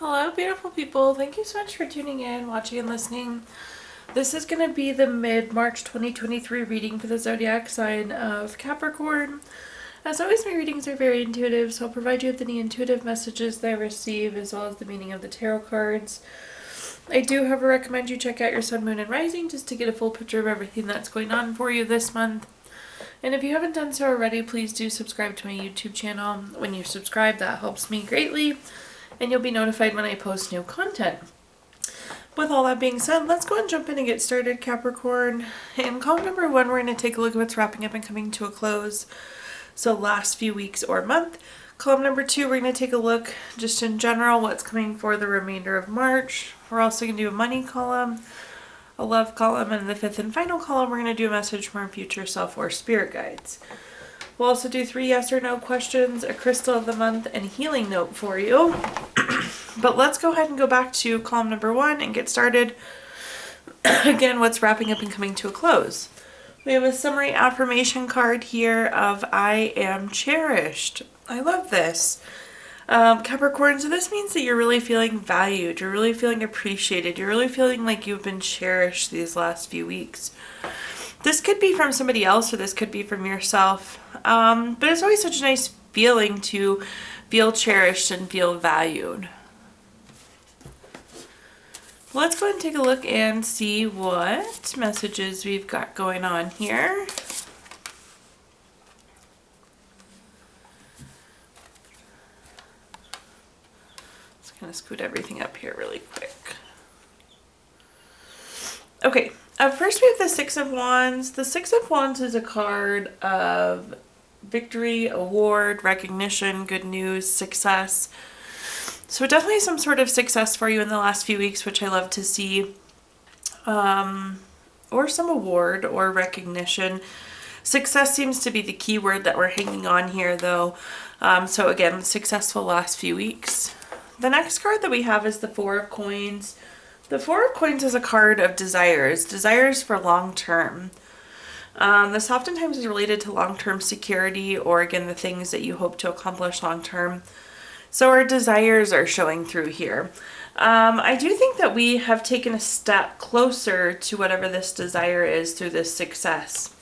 Hello, beautiful people. Thank you so much for tuning in, watching, and listening. This is going to be the mid-March 2023 reading for the zodiac sign of Capricorn. As always, my readings are very intuitive, so I'll provide you with any intuitive messages that I receive, as well as the meaning of the tarot cards. I do, however, recommend you check out your sun, moon, and rising just to get a full picture of everything that's going on for you this month. And if you haven't done so already, please do subscribe to my YouTube channel. When you subscribe, that helps me greatly, and you'll be notified when I post new content. With all that being said, let's go and jump in and get started, Capricorn. In column number 1, we're going to take a look at what's wrapping up and coming to a close. So last few weeks or month. Column number 2, we're going to take a look just in general what's coming for the remainder of March. We're also going to do a money column, a love column, and the 5th and final column, we're going to do a message from our future self or spirit guides. We'll also do 3 yes or no questions, a crystal of the month, and healing note for you. But let's go ahead and go back to column number 1 and get started. Again, what's wrapping up and coming to a close. We have a summary affirmation card here of I am cherished. I love this. Capricorn, so this means that you're really feeling valued, you're really feeling appreciated, you're really feeling like you've been cherished these last few weeks. This could be from somebody else or this could be from yourself, but it's always such a nice feeling to feel cherished and feel valued. Let's go ahead and take a look and see what messages we've got going on here. Just gonna scoot everything up here really quick. Okay, first we have the 6 of Wands. The 6 of Wands is a card of victory, award, recognition, good news, success. So definitely some sort of success for you in the last few weeks, which I love to see. Or some award or recognition. Success seems to be the key word that we're hanging on here, though. So again, successful last few weeks. The next card that we have is the 4 of Coins. The 4 of Coins is a card of desires for long term. This oftentimes is related to long-term security or, again, the things that you hope to accomplish long-term. So our desires are showing through here. I do think that we have taken a step closer to whatever this desire is through this success.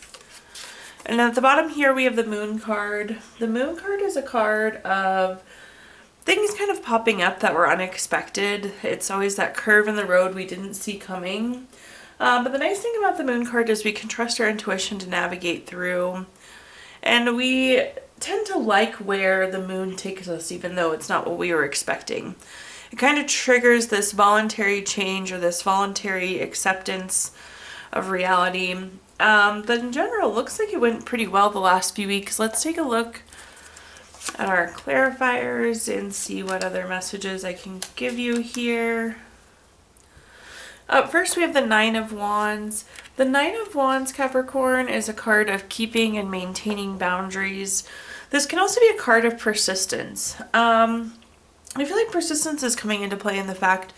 And at the bottom here we have the Moon card. The Moon card is a card of things kind of popping up that were unexpected. It's always that curve in the road we didn't see coming. But the nice thing about the Moon card is we can trust our intuition to navigate through. And we tend to like where the moon takes us, even though it's not what we were expecting. It kind of triggers this voluntary change or this voluntary acceptance of reality. But in general, it looks like it went pretty well the last few weeks. Let's take a look at our clarifiers and see what other messages I can give you here. Up first, we have the 9 of Wands. The 9 of Wands, Capricorn, is a card of keeping and maintaining boundaries. This can also be a card of persistence. I feel like persistence is coming into play in the fact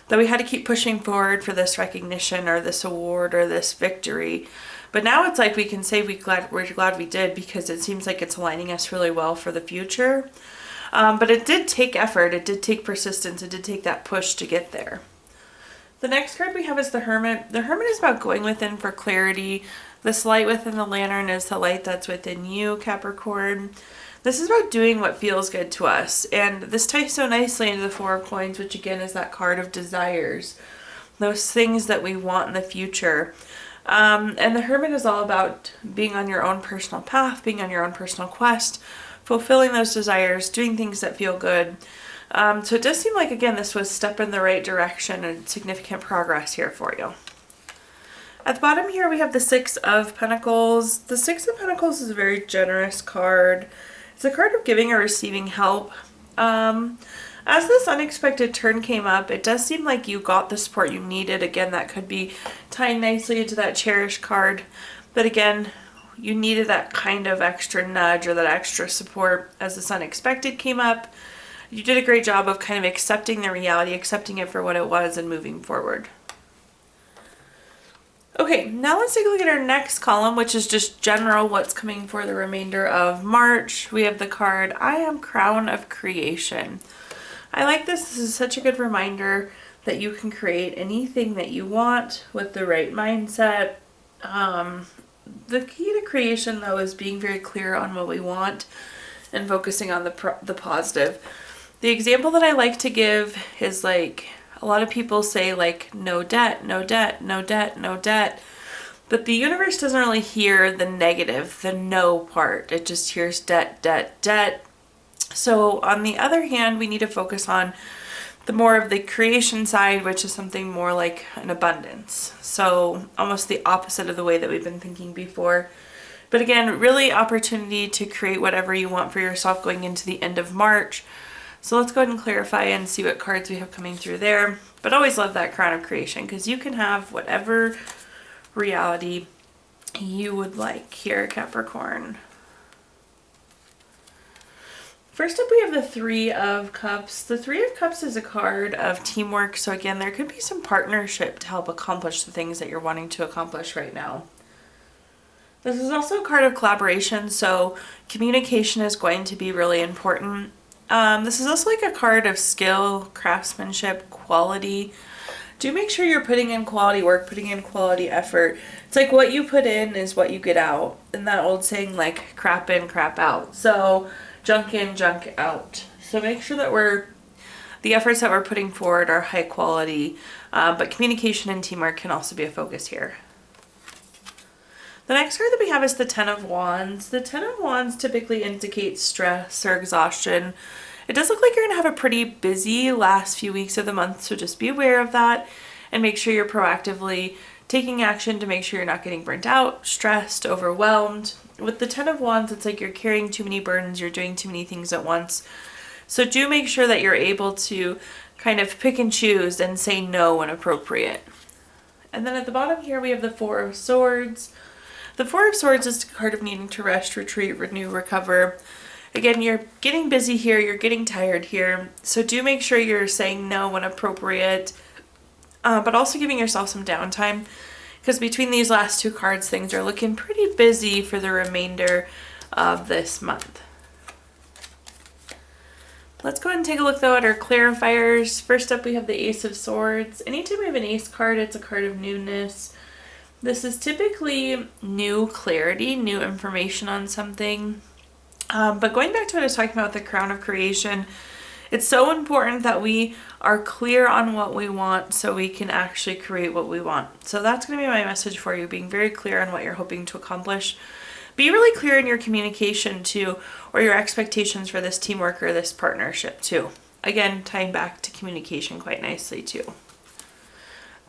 that we had to keep pushing forward for this recognition or this award or this victory. But now it's like we can say we're glad we did, because it seems like it's aligning us really well for the future. But it did take effort. It did take persistence. It did take that push to get there. The next card we have is the Hermit. The Hermit is about going within for clarity. This light within the lantern is the light that's within you, Capricorn. This is about doing what feels good to us. And this ties so nicely into the 4 of Coins, which again is that card of desires. Those things that we want in the future. And the Hermit is all about being on your own personal path, being on your own personal quest, fulfilling those desires, doing things that feel good. So it does seem like, again, this was a step in the right direction and significant progress here for you. At the bottom here, we have the 6 of Pentacles. The 6 of Pentacles is a very generous card. It's a card of giving or receiving help. As this unexpected turn came up, it does seem like you got the support you needed. Again, that could be tying nicely into that Cherish card. But again, you needed that kind of extra nudge or that extra support as this unexpected came up. You did a great job of kind of accepting the reality, accepting it for what it was, and moving forward. Okay, now let's take a look at our next column, which is just general what's coming for the remainder of March. We have the card, I am Crown of Creation. I like this. This is such a good reminder that you can create anything that you want with the right mindset. The key to creation, though, is being very clear on what we want and focusing on the positive. The example that I like to give is like, a lot of people say like, no debt, no debt, no debt, no debt. But the universe doesn't really hear the negative, the no part. It just hears debt, debt, debt. So on the other hand, we need to focus on the more of the creation side, which is something more like an abundance. So almost the opposite of the way that we've been thinking before. But again, really opportunity to create whatever you want for yourself going into the end of March. So let's go ahead and clarify and see what cards we have coming through there. But always love that crown of creation, because you can have whatever reality you would like here, Capricorn. First up, we have the Three of Cups. The Three of Cups is a card of teamwork. So again, there could be some partnership to help accomplish the things that you're wanting to accomplish right now. This is also a card of collaboration, so communication is going to be really important. This is also like a card of skill, craftsmanship, quality. Do make sure you're putting in quality work, putting in quality effort. It's like what you put in is what you get out. And that old saying, like, crap in, crap out. So junk in, junk out. So make sure that the efforts that we're putting forward are high quality, but communication and teamwork can also be a focus here. The next card that we have is the Ten of Wands. The Ten of Wands typically indicates stress or exhaustion. It does look like you're going to have a pretty busy last few weeks of the month, so just be aware of that and make sure you're proactively taking action to make sure you're not getting burnt out, stressed, overwhelmed. With the Ten of Wands, it's like you're carrying too many burdens, you're doing too many things at once. So do make sure that you're able to kind of pick and choose and say no when appropriate. And then at the bottom here, we have the Four of Swords. The Four of Swords is a card of needing to rest, retreat, renew, recover. Again, you're getting busy here, you're getting tired here. So do make sure you're saying no when appropriate, but also giving yourself some downtime. Because between these last two cards, things are looking pretty busy for the remainder of this month. Let's go ahead and take a look, though, at our clarifiers. First up, we have the Ace of Swords. Anytime we have an ace card, it's a card of newness. This is typically new clarity, new information on something. But going back to what I was talking about with the Crown of Creation, it's so important that we are clear on what we want so we can actually create what we want. So that's going to be my message for you, being very clear on what you're hoping to accomplish. Be really clear in your communication too, or your expectations for this teamwork or this partnership too. Again, tying back to communication quite nicely too.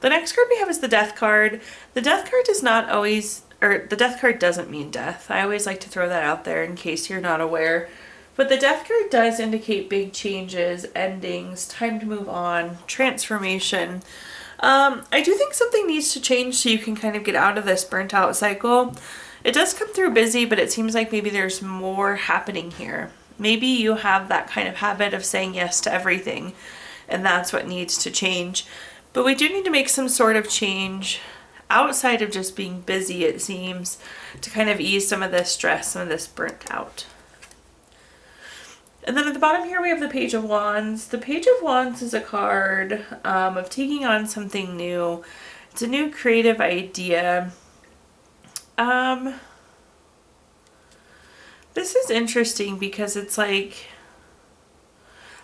The next card we have is the Death card. The Death card does not always, or the Death card doesn't mean death. I always like to throw that out there in case you're not aware. But the Death card does indicate big changes, endings, time to move on, transformation. I do think something needs to change so you can kind of get out of this burnt out cycle. It does come through busy, but it seems like maybe there's more happening here. Maybe you have that kind of habit of saying yes to everything, and that's what needs to change. But we do need to make some sort of change outside of just being busy, it seems, to kind of ease some of this stress, some of this burnt out. And then at the bottom here, we have the Page of Wands. The Page of Wands is a card of taking on something new. It's a new creative idea. This is interesting because it's like,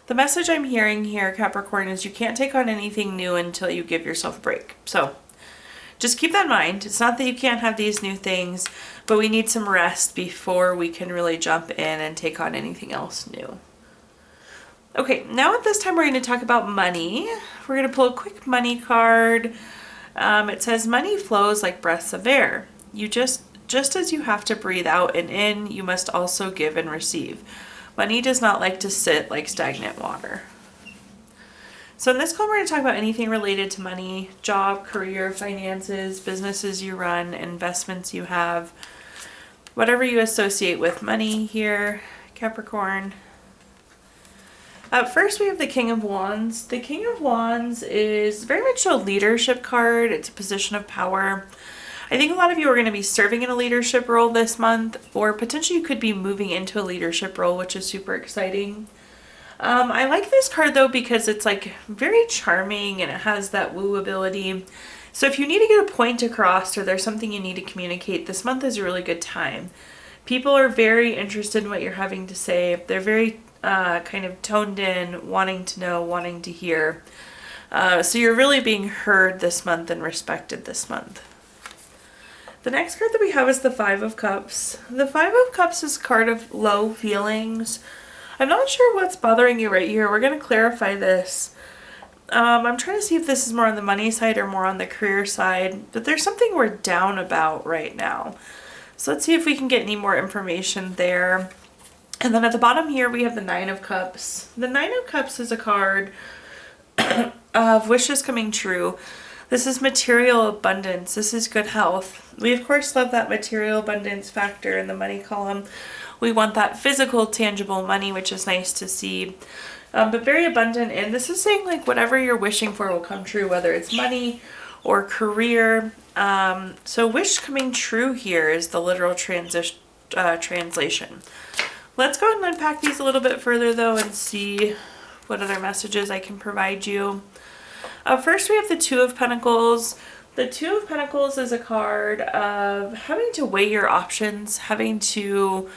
the message I'm hearing here, Capricorn, is you can't take on anything new until you give yourself a break. So just keep that in mind. It's not that you can't have these new things, but we need some rest before we can really jump in and take on anything else new. Okay, now at this time we're going to talk about money. We're going to pull a quick money card. It says money flows like breaths of air. You just as you have to breathe out and in, you must also give and receive. Money does not like to sit like stagnant water. So in this call, we're going to talk about anything related to money, job, career, finances, businesses you run, investments you have, whatever you associate with money here, Capricorn. First, we have the King of Wands. The King of Wands is very much a leadership card. It's a position of power. I think a lot of you are going to be serving in a leadership role this month, or potentially you could be moving into a leadership role, which is super exciting. I like this card though because it's like very charming and it has that woo ability. So if you need to get a point across or there's something you need to communicate, this month is a really good time. People are very interested in what you're having to say. They're very kind of toned in, wanting to know, wanting to hear. So you're really being heard this month and respected this month. The next card that we have is the Five of Cups. The Five of Cups is a card of low feelings. I'm not sure what's bothering you right here. We're going to clarify this. I'm trying to see if this is more on the money side or more on the career side, but there's something we're down about right now. So let's see if we can get any more information there. And then at the bottom here, we have the Nine of Cups. The Nine of Cups is a card of wishes coming true. This is material abundance. This is good health. We, of course, love that material abundance factor in the money column. We want that physical, tangible money, which is nice to see. But very abundant. And this is saying like whatever you're wishing for will come true, whether it's money or career. So wish coming true here is the literal translation. Let's go ahead and unpack these a little bit further though and see what other messages I can provide you. First, we have the Two of Pentacles. The Two of Pentacles is a card of having to weigh your options, having to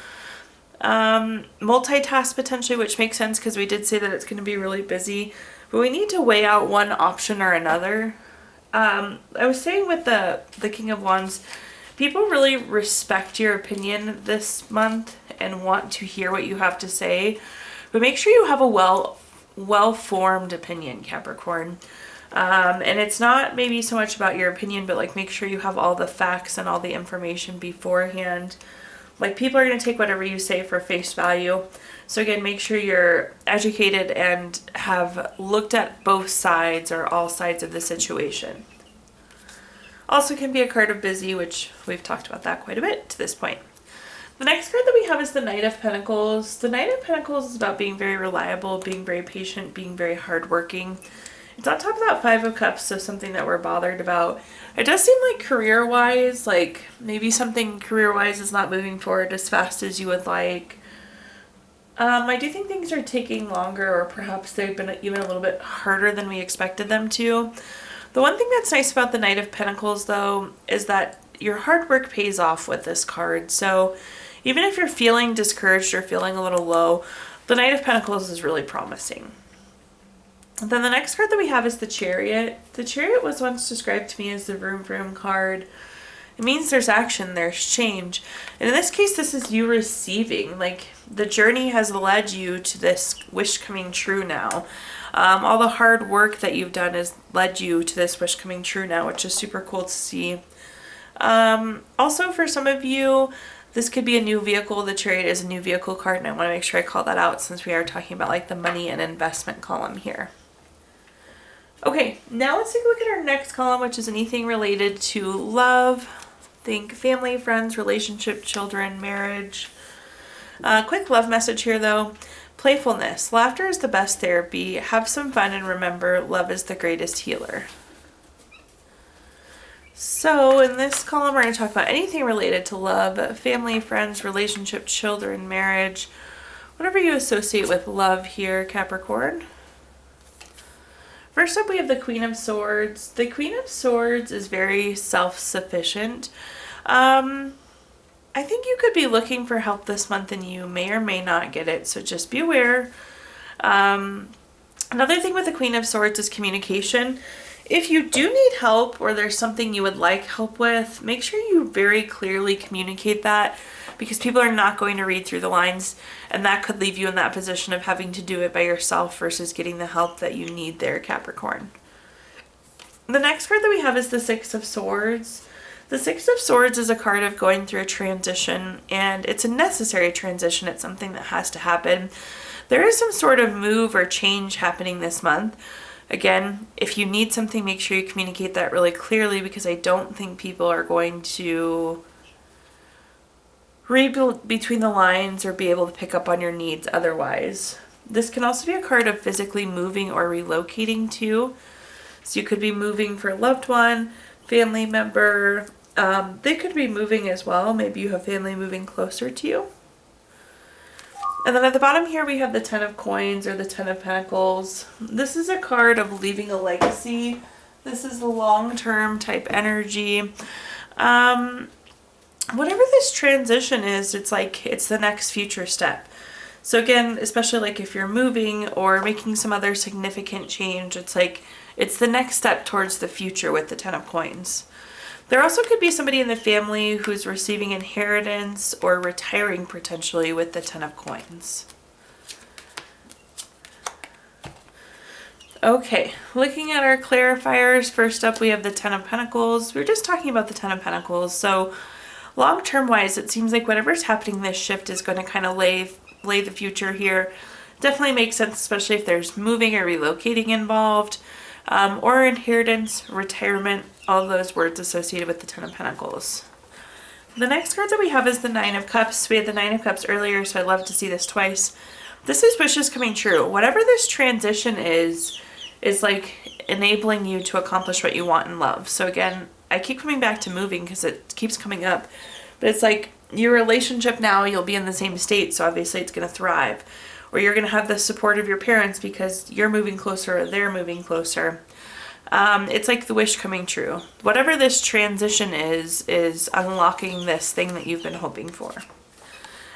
multitask potentially, which makes sense because we did say that it's going to be really busy, but we need to weigh out one option or another. I was saying with the King of Wands, people really respect your opinion this month and want to hear what you have to say, but make sure you have a well-formed opinion, Capricorn. And it's not maybe so much about your opinion, but like make sure you have all the facts and all the information beforehand. Like people are going to take whatever you say for face value. So again, make sure you're educated and have looked at both sides or all sides of the situation. Also can be a card of busy, which we've talked about that quite a bit to this point. The next card that we have is the Knight of Pentacles. The Knight of Pentacles is about being very reliable, being very patient, being very hardworking. It's on top of that Five of Cups, so something that we're bothered about. It does seem like career-wise, like maybe something career-wise is not moving forward as fast as you would like. I do think things are taking longer, or perhaps they've been even a little bit harder than we expected them to. The one thing that's nice about the Knight of Pentacles, though, is that your hard work pays off with this card. So even if you're feeling discouraged or feeling a little low, the Knight of Pentacles is really promising. And then the next card that we have is the Chariot. The Chariot was once described to me as the vroom vroom card. It means there's action, there's change. And in this case, this is you receiving. Like the journey has led you to this wish coming true now. All the hard work that you've done has led you to this wish coming true now, which is super cool to see. Also, for some of you, this could be a new vehicle. The Chariot is a new vehicle card, and I want to make sure I call that out since we are talking about like the money and investment column here. Okay, now let's take a look at our next column, which is anything related to love. Think family, friends, relationship, children, marriage. Quick love message here though. Playfulness. Laughter is the best therapy. Have some fun and remember, love is the greatest healer. So in this column, we're going to talk about anything related to love, family, friends, relationship, children, marriage, whatever you associate with love here, Capricorn. First up, we have the Queen of Swords. The Queen of Swords is very self-sufficient. I think you could be looking for help this month and you may or may not get it, so just be aware. Another thing with the Queen of Swords is communication. If you do need help or there's something you would like help with, make sure you very clearly communicate that, because people are not going to read through the lines, and that could leave you in that position of having to do it by yourself versus getting the help that you need there, Capricorn. The next card that we have is the Six of Swords. The Six of Swords is a card of going through a transition, and it's a necessary transition. It's something that has to happen. There is some sort of move or change happening this month. Again, if you need something, make sure you communicate that really clearly, because I don't think people are going to read between the lines or be able to pick up on your needs otherwise. This can also be a card of physically moving or relocating too. So you could be moving for a loved one, family member. They could be moving as well. Maybe you have family moving closer to you. And then at the bottom here, we have the 10 of coins or the 10 of pentacles. This is a card of leaving a legacy. This is the long-term type energy. Whatever this transition is, it's like it's the next future step. So again, especially like if you're moving or making some other significant change, it's like it's the next step towards the future with the 10 of coins. There also could be somebody in the family who's receiving inheritance or retiring potentially with the 10 of coins. Okay, looking at our clarifiers, first up we have the 10 of Pentacles. We were just talking about the 10 of Pentacles. So long-term wise, it seems like whatever's happening, this shift is going to kind of lay the future here. Definitely makes sense, especially if there's moving or relocating involved, or inheritance, retirement, all of those words associated with the 10 of Pentacles. The next card that we have is the 9 of Cups. We had the 9 of Cups earlier, so I'd love to see this twice. This is wishes coming true. Whatever this transition is like enabling you to accomplish what you want in love. So again, I keep coming back to moving because it keeps coming up, but it's like your relationship now, you'll be in the same state, so obviously it's going to thrive. Or you're going to have the support of your parents because you're moving closer or they're moving closer. It's like the wish coming true. Whatever this transition is unlocking this thing that you've been hoping for.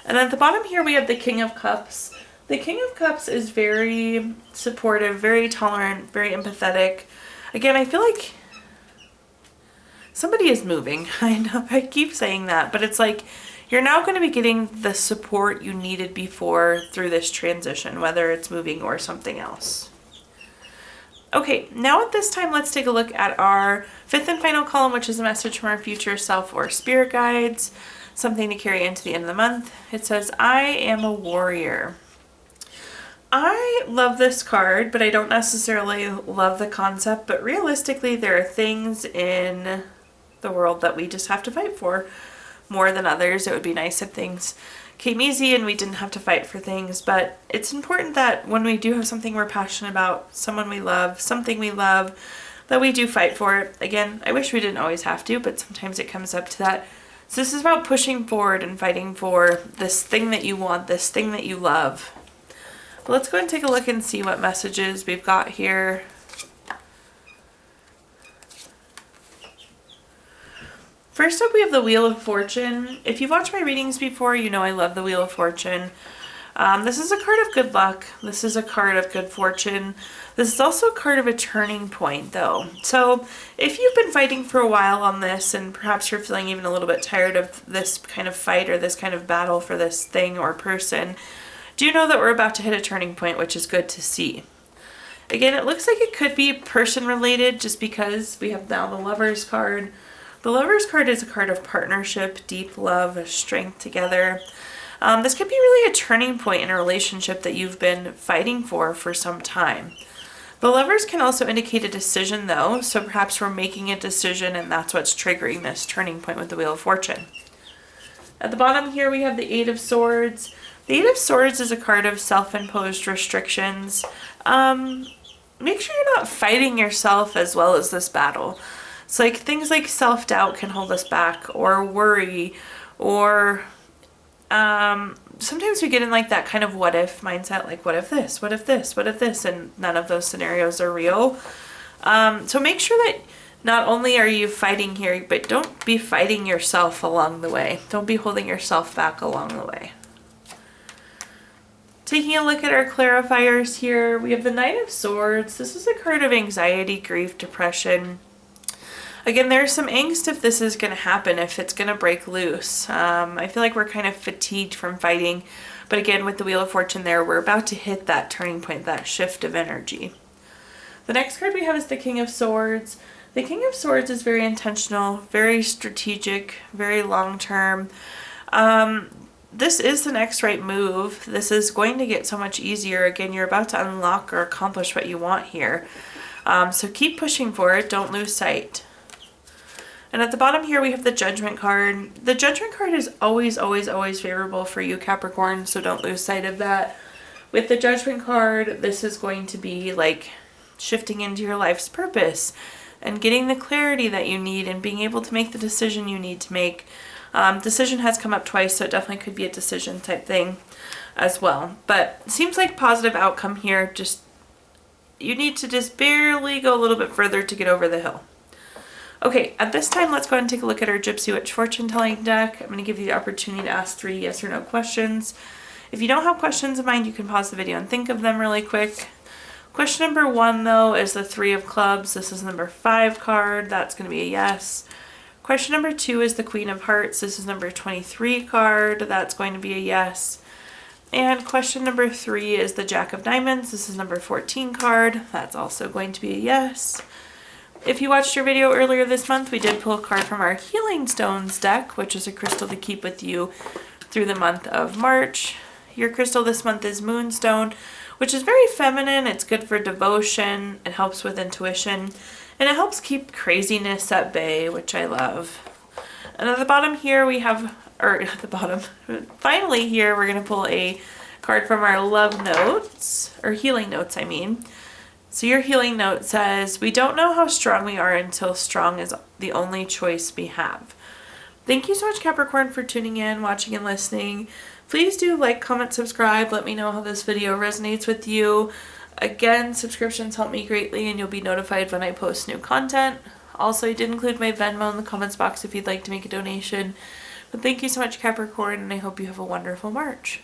And at the bottom here, we have the King of Cups. The King of Cups is very supportive, very tolerant, very empathetic. Again, I feel like somebody is moving. I know I keep saying that, but it's like you're now going to be getting the support you needed before through this transition, whether it's moving or something else. Okay, now at this time, let's take a look at our fifth and final column, which is a message from our future self or spirit guides, something to carry into the end of the month. It says, I am a warrior. I love this card, but I don't necessarily love the concept, but realistically, there are things in the world that we just have to fight for more than others. It would be nice if things came easy and we didn't have to fight for things, but it's important that when we do have something we're passionate about, someone we love, something we love, that we do fight for it. Again, I wish we didn't always have to, but sometimes it comes up to that. So this is about pushing forward and fighting for this thing that you want, this thing that you love. But let's go and take a look and see what messages we've got here. First up, we have the Wheel of Fortune. If you've watched my readings before, you know I love the Wheel of Fortune. This is a card of good luck. This is a card of good fortune. This is also a card of a turning point, though. So if you've been fighting for a while on this, and perhaps you're feeling even a little bit tired of this kind of fight or this kind of battle for this thing or person, do know that we're about to hit a turning point, which is good to see. Again, it looks like it could be person related just because we have now the Lovers card. The Lovers card is a card of partnership, deep love, strength together. This could be really a turning point in a relationship that you've been fighting for some time. The Lovers can also indicate a decision though, so perhaps we're making a decision and that's what's triggering this turning point with the Wheel of Fortune. At the bottom here we have the Eight of Swords. The Eight of Swords is a card of self-imposed restrictions. Make sure you're not fighting yourself as well as this battle. So like things like self-doubt can hold us back, or worry, or sometimes we get in like that kind of what if mindset, like what if this, what if this, what if this, and none of those scenarios are real. So make sure that not only are you fighting here, but don't be fighting yourself along the way. Don't be holding yourself back along the way. Taking a look at our clarifiers here, we have the Knight of Swords. This is a card of anxiety, grief, depression. Again, there's some angst if this is going to happen, if it's going to break loose. I feel like we're kind of fatigued from fighting. But again, with the Wheel of Fortune there, we're about to hit that turning point, that shift of energy. The next card we have is the King of Swords. The King of Swords is very intentional, very strategic, very long-term. This is the next right move. This is going to get so much easier. Again, you're about to unlock or accomplish what you want here. So keep pushing for it. Don't lose sight. And at the bottom here, we have the Judgment card. The Judgment card is always, always, always favorable for you, Capricorn, so don't lose sight of that. With the Judgment card, this is going to be like shifting into your life's purpose and getting the clarity that you need and being able to make the decision you need to make. Decision has come up twice, so it definitely could be a decision type thing. as well. But seems like positive outcome here. Just you need to just barely go a little bit further to get over the hill. Okay, at this time, let's go ahead and take a look at our Gypsy Witch fortune telling deck. I'm going to give you the opportunity to ask 3 yes or no questions. If you don't have questions in mind, you can pause the video and think of them really quick. Question number 1, though, is the 3 of clubs. This is number 5 card. That's going to be a yes. Question number 2 is the Queen of Hearts. This is number 23 card. That's going to be a yes. And question number 3 is the Jack of Diamonds. This is number 14 card. That's also going to be a yes. If you watched your video earlier this month, we did pull a card from our Healing Stones deck, which is a crystal to keep with you through the month of March. Your crystal this month is Moonstone, which is very feminine. It's good for devotion. It helps with intuition. And it helps keep craziness at bay, which I love. And at the bottom here we have, or at the bottom, finally here we're going to pull a card from our love notes, or healing notes I mean. So your healing note says, we don't know how strong we are until strong is the only choice we have. Thank you so much, Capricorn, for tuning in, watching, and listening. Please do like, comment, subscribe. Let me know how this video resonates with you. Again, subscriptions help me greatly and you'll be notified when I post new content. Also, I did include my Venmo in the comments box if you'd like to make a donation. But thank you so much, Capricorn, and I hope you have a wonderful March.